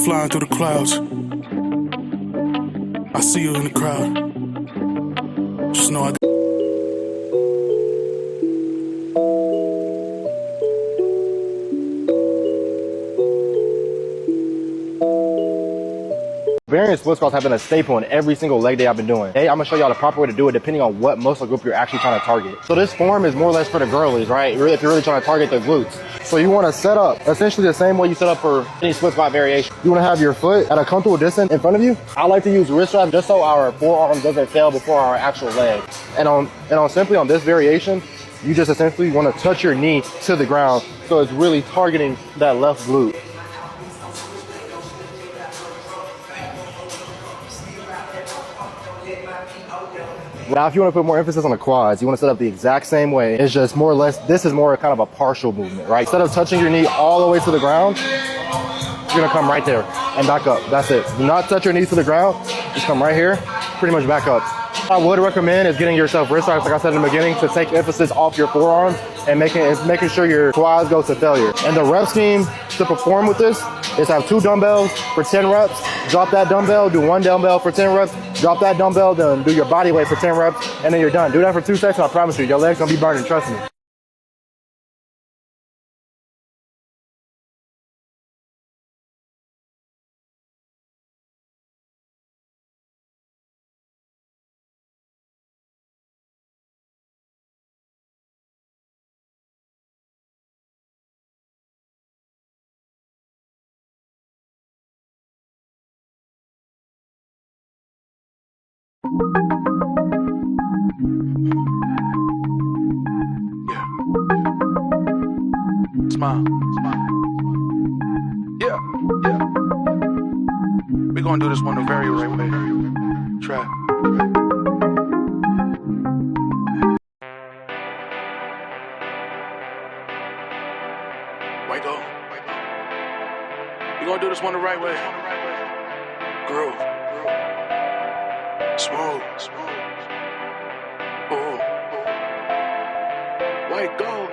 flying through the clouds. I see you in the crowd. Just know I Variant split squats have been a staple in every single leg day I've been doing. Hey, I'm gonna show y'all the proper way to do it depending on what muscle group you're actually trying to target. So this form is more or less for the girlies, right? If you're really trying to target the glutes. So you wanna set up essentially the same way you set up for any split squat variation. You wanna have your foot at a comfortable distance in front of you. I like to use wrist wraps just so our forearm doesn't fail before our actual leg. And on simply on this variation, you just essentially wanna touch your knee to the ground. So it's really targeting that left glute. Now, if you want to put more emphasis on the quads, you want to set up the exact same way. It's just more or less, this is more kind of a partial movement, right? Instead of touching your knee all the way to the ground, you're gonna come right there and back up. That's it. Do not touch your knees to the ground. Just come right here, pretty much back up. What I would recommend is getting yourself wrist wraps, like I said in the beginning, to take emphasis off your forearms and making sure your quads go to failure. And the rep scheme to perform with this is have 2 dumbbells for 10 reps, drop that dumbbell, do 1 dumbbell for 10 reps, drop that dumbbell, then do your body weight for 10 reps, and then you're done. Do that for 2 sets, and I promise you, your legs gonna be burning, trust me. smile. Yeah. We're gonna do this one the very right way. Try. White go. We're gonna do this one the right way. Groove. Smooth. Oh. White gold.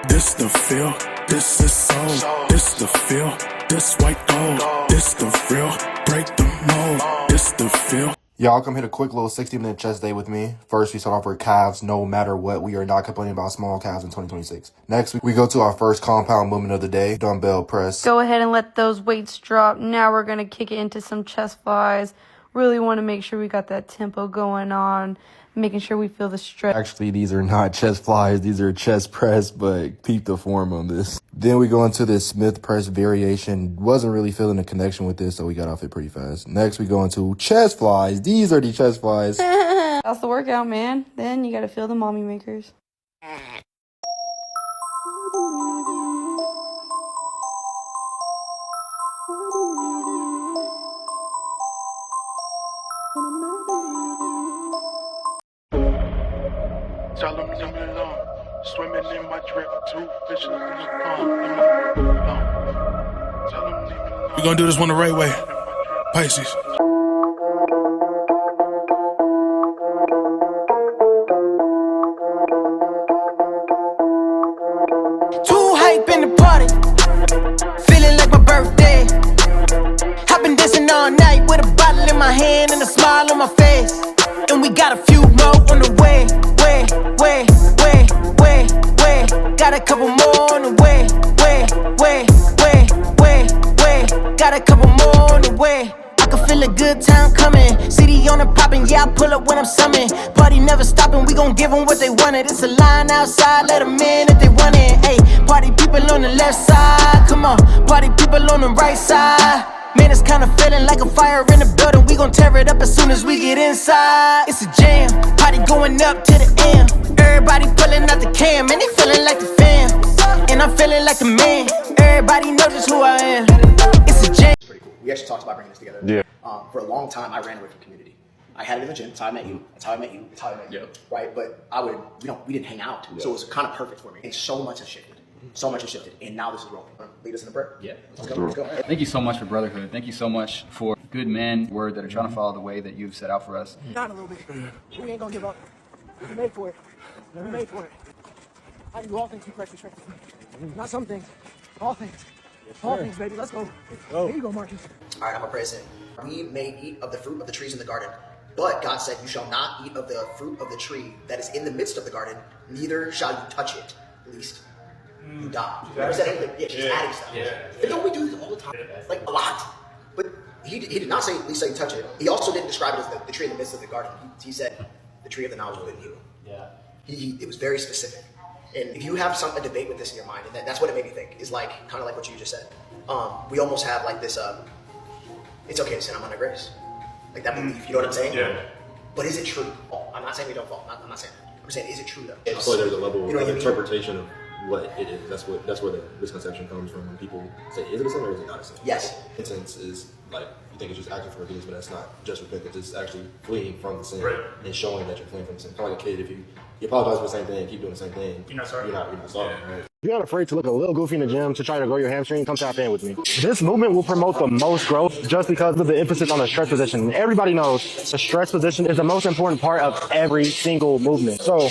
This the feel, this is soul. This the feel, this white gold. This the real, break the mold. This the feel. Y'all come hit a quick little 60-minute chest day with me. First, we start off with calves. No matter what, we are not complaining about small calves in 2026. Next, we go to our first compound movement of the day, dumbbell press. Go ahead and let those weights drop. Now we're going to kick it into some chest flies. Really want to make sure we got that tempo going on, making sure we feel the stretch. Actually, these are not chest flies. These are chest press, but peep the form on this. Then we go into this Smith press variation. Wasn't really feeling the connection with this, so we got off it pretty fast. Next, we go into chest flies. These are the chest flies. That's the workout, man. Then you got to feel the mommy makers. Tell them leave me alone. Swimming in my drip, 2 fishes in the pond. We're gonna do this one the right way. Pisces. Too hype in the party, feeling like my birthday. I've been dancing all night with a bottle in my hand and a smile on my face. And we got a few more on the way. Got a couple more on the way. Got a couple more on the way. I can feel a good time coming. City on the popping, yeah, I pull up when I'm summoned. Party never stopping, we gon' give them what they wanted. It's a line outside, let them in if they want it. Hey, party people on the left side, come on. Party people on the right side. Man, it's kinda feeling like a fire in the building. We gon' tear it up as soon as we get inside. It's a jam, party going up to the end. Everybody pulling out the cam, and they feeling like the fam. And I'm feeling like the man. Everybody knows just who I am. It's a jam. It's pretty cool. We actually talked about bringing this together. Yeah. For a long time, I ran away from community. I had it in the gym. That's how I met you. That's how I met you. That's how I met you. Right? But we didn't hang out. So it was kind of perfect for me. And so much has shifted. So much has shifted. And now this is rolling. Lead us in a prayer. Yeah. Let's go. Thank you so much for brotherhood. Thank you so much for good men, word that are trying to follow the way that you've set out for us. Down a little bit. We ain't gonna give up. We made for it. We made for it. I can do all things through Christ who strengthens me. Not some things, all things. All things, baby. Let's go. Here you go, Marcus. All right, I'm a present. We may eat of the fruit of the trees in the garden, but God said, you shall not eat of the fruit of the tree that is in the midst of the garden, neither shall you touch it, lest you die. Never said anything. Yeah, just adding stuff. And don't we do this all the time? Like, a lot. But he did not say, at least say touch it. He also didn't describe it as the tree in the midst of the garden. He said, the tree of the knowledge of good and evil. It was very specific. And if you have a debate with this in your mind, and that's what it made me think, is like, kind of like what you just said. We almost have like this, it's okay to sin, I'm under grace. Like that belief, you know what I'm saying? Yeah. But is it true? I'm not saying we don't fall. I'm not saying that. I'm saying, is it true though? I feel like there's a level you know of interpretation of what it is. That's where the misconception comes from when people say, is it a sin or is it not a sin? Yes. Repentance is like, you think it's just asking for forgiveness, but that's not just repentance. It's actually fleeing from the sin and showing that you're fleeing from the sin. Kind of like a kid, if you apologize for the same thing, keep doing the same thing, you're not sorry. You're not sorry, right? If you're not afraid to look a little goofy in the gym to try to grow your hamstring, come tap in with me. This movement will promote the most growth just because of the emphasis on the stretch position. Everybody knows the stretch position is the most important part of every single movement. So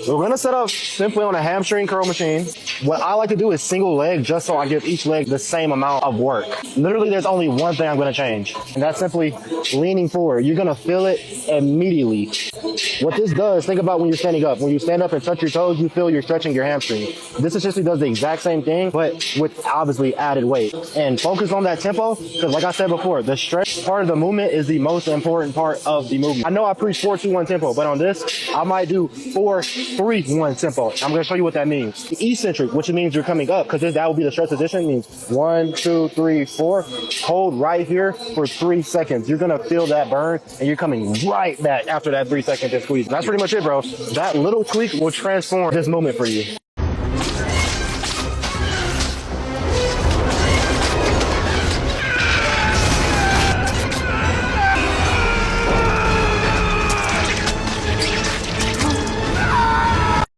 we're gonna set up simply on a hamstring curl machine. What I like to do is single leg just so I give each leg the same amount of work. Literally, there's only one thing I'm gonna change, and that's simply leaning forward. You're gonna feel it immediately. What this does, think about when you're standing up. When you stand up and touch your toes, you feel you're stretching your hamstring. This essentially does the exact same thing, but with obviously added weight. And focus on that tempo, because like I said before, the stretch part of the movement is the most important part of the movement. I know I preach 4-2-1 tempo, but on this, I might do 4-3-1 tempo. I'm gonna show you what that means. Eccentric, which means you're coming up, because that will be the stretch position. It means 1, 2, 3, 4. Hold right here for 3 seconds. You're gonna feel that burn, and you're coming right back after that 3 seconds of squeeze. That's pretty much it, bro. That little tweak will transform this movement for you.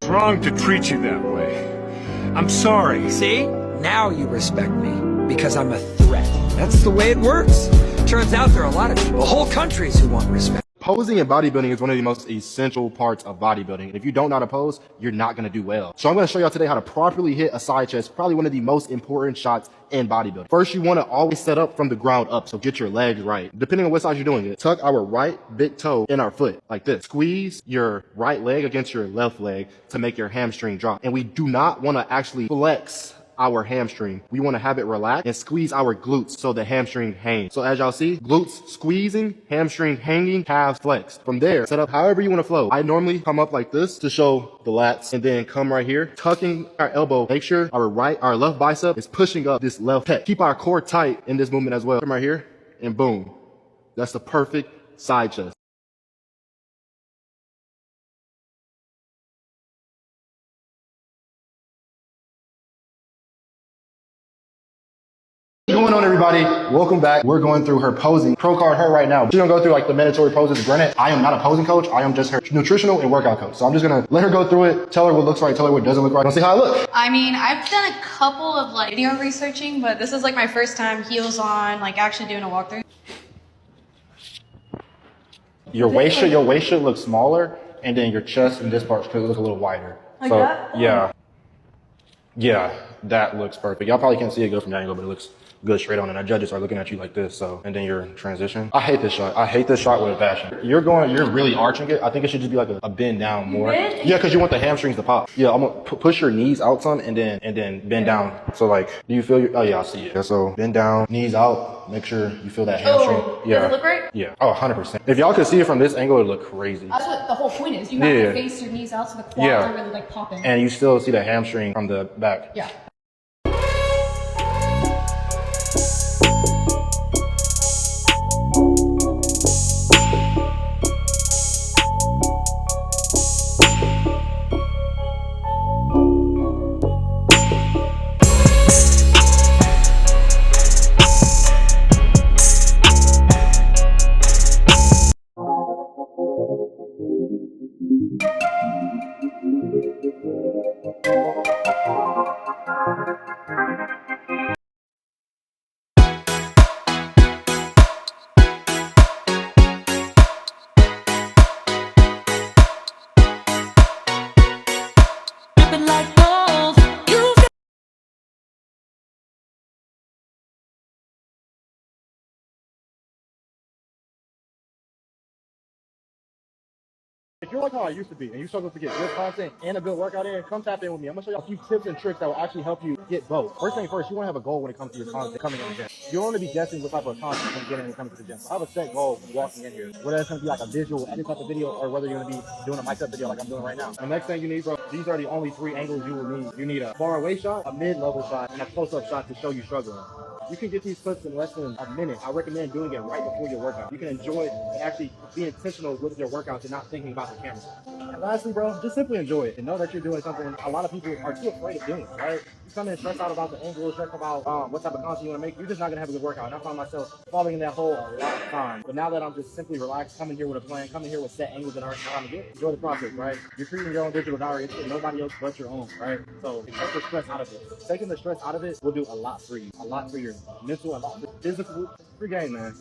Wrong to treat you that way. I'm sorry. See? Now you respect me, because I'm a threat. That's the way it works. Turns out there are a lot of people, whole countries, who want respect. Posing in bodybuilding is one of the most essential parts of bodybuilding. And if you don't know how to pose, you're not going to do well. So I'm going to show y'all today how to properly hit a side chest, probably one of the most important shots in bodybuilding. First, you want to always set up from the ground up, so get your legs right. Depending on what size you're doing it, tuck our right big toe in our foot, like this. Squeeze your right leg against your left leg to make your hamstring drop. And we do not want to actually flex our hamstring. We want to have it relax and squeeze our glutes so the hamstring hangs. So as y'all see, glutes squeezing, hamstring hanging, calves flexed. From there, set up however you want to flow. I normally come up like this to show the lats, and then come right here, tucking our elbow. Make sure our left bicep is pushing up this left pec. Keep our core tight in this movement as well. Come right here, and boom. That's the perfect side chest. What's going on, everybody? Welcome back. We're going through her posing. Pro card her right now. She's gonna go through like the mandatory poses. Granted, I am not a posing coach. I am just her nutritional and workout coach. So I'm just gonna let her go through it, tell her what looks right, tell her what doesn't look right. Let's see how I look. I mean, I've done a couple of like video researching, but this is like my first time heels on, like actually doing a walkthrough. Your waist should look smaller, and then your chest and this part should look a little wider. Like so, that? Yeah, that looks perfect. Y'all probably can't see it go from that angle, but it looks good straight on, and our judges are looking at you like this. So, and then your transition. I hate this shot. I hate this shot with a passion. You're really arching it. I think it should just be like a bend down more. Yeah, because you want the hamstrings to pop. Yeah, I'm gonna push your knees out some, and then bend down. So like, do you feel your? Oh yeah, I see it. Yeah, so bend down, knees out. Make sure you feel that hamstring. Yeah. Does it look right? Yeah. Oh, 100%. If y'all could see it from this angle, it look crazy. That's what the whole point is. You have to face your knees out so the quads are really like popping. And you still see the hamstring from the back. Yeah. you're like how I used to be and you struggle to get good content and a good workout in, come tap in with me. I'm gonna show you a few tips and tricks that will actually help you get both. First thing first, you wanna have a goal when it comes to your content coming in the gym. You don't wanna be guessing what type of content you're getting when it comes to the gym. So have a set goal when walking in here. Whether it's gonna be like a visual edit type of video or whether you're gonna be doing a mic up video like I'm doing right now. The next thing you need, bro, these are the only 3 angles you will need. You need a far away shot, a mid-level shot, and a close-up shot to show you struggling. You can get these clips in less than a minute. I recommend doing it right before your workout. You can enjoy and actually be intentional with your workouts and not thinking about the camera. And lastly, bro, just simply enjoy it and know that you're doing something a lot of people are too afraid of doing, right? You come in stressed out about the angle, stressed about what type of content you want to make, you're just not going to have a good workout. And I find myself falling in that hole a lot of times. But now that I'm just simply relaxed, coming here with a plan, coming here with set angles that aren't trying to get, enjoy the process, right? You're creating your own digital diary. It's for nobody else but your own, right? So take the stress out of it. Taking the stress out of it will do a lot for you, a lot for your mental, a lot for physical. Free game, man.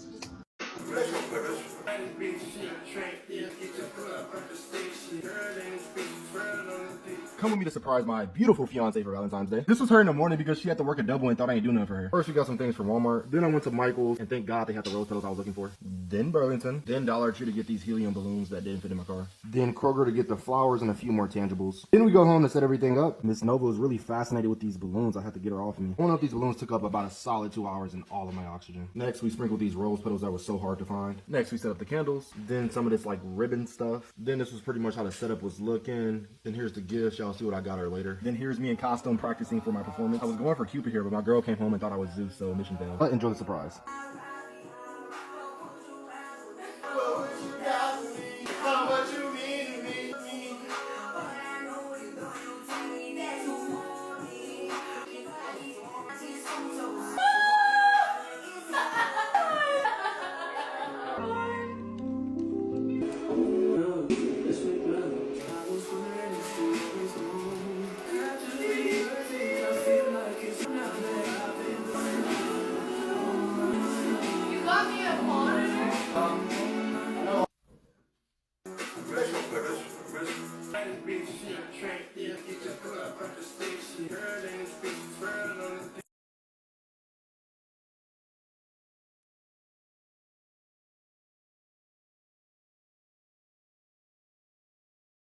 Come with me to surprise my beautiful fiance for Valentine's Day. This was her in the morning because she had to work a double and thought I ain't do nothing for her. First, we got some things from Walmart. Then I went to Michael's, and thank God they had the rose petals I was looking for. Then Burlington. Then Dollar Tree to get these helium balloons that didn't fit in my car. Then Kroger to get the flowers and a few more tangibles. Then we go home to set everything up. Miss Nova was really fascinated with these balloons. I had to get her off of me. Pulling up these balloons took up about a solid 2 hours and all of my oxygen. Next, we sprinkled these rose petals that were so hard to find. Next, we set up the candles. Then some of this like ribbon stuff. Then this was pretty much how the setup was looking. Then here's the gifts. Y'all see what I got her later. Then here's me in costume practicing for my performance. I was going for Cupid here, but my girl came home and thought I was Zeus, so mission failed. But enjoy the surprise.